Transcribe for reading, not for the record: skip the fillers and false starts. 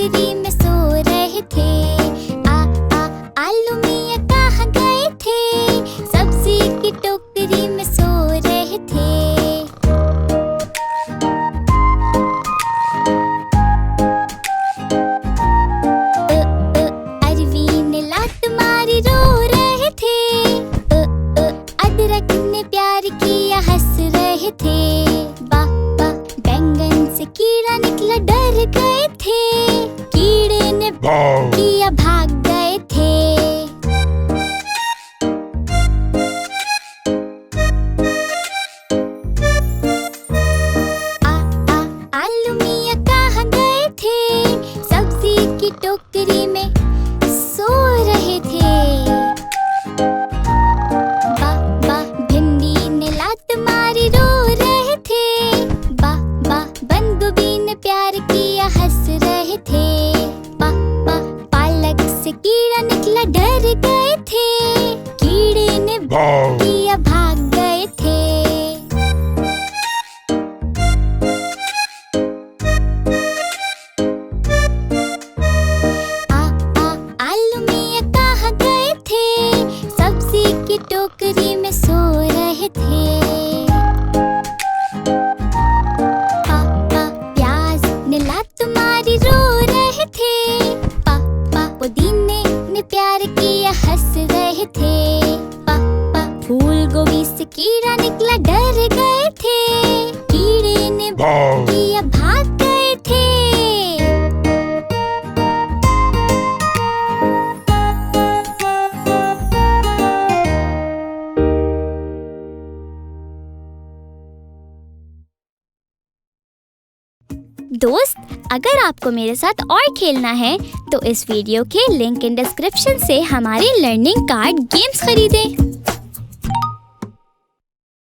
टोकरी में सो रहे थे। आलू मियाँ कहाँ गए थे? सब्जी की टोकरी में सो रहे थे। अरवी ने लात मारी रो रहे थे। अदरक ने प्यार किया हंस रहे थे। बैंगन से कीड़ा निकला डर गए थे। कीड़े ने किया भाग गए थे। आलू मियाँ कहाँ गए थे? सब्जी की टोकरी में सो रहे थे। भिंडी ने लात मारी रो रहे थे। बंद गोभी ने प्यार किया हंस रहे थे। पालक से कीड़ा निकला डर गए थे। कीड़े ने किया भाग गए थे। आलू मियाँ कहाँ गए थे? सब्जी की टोकरी में सो रहे थे। प्याज ने लात मारी रो रहे थे। पुदीने ने प्यार किया हंस रहे थे। फूल गोभी से कीड़ा निकला डर गए थे। कीड़े ने किया भाग गए थे। दोस्त, अगर आपको मेरे साथ और खेलना है तो इस वीडियो के लिंक इन डिस्क्रिप्शन से हमारे लर्निंग कार्ड गेम्स खरीदें।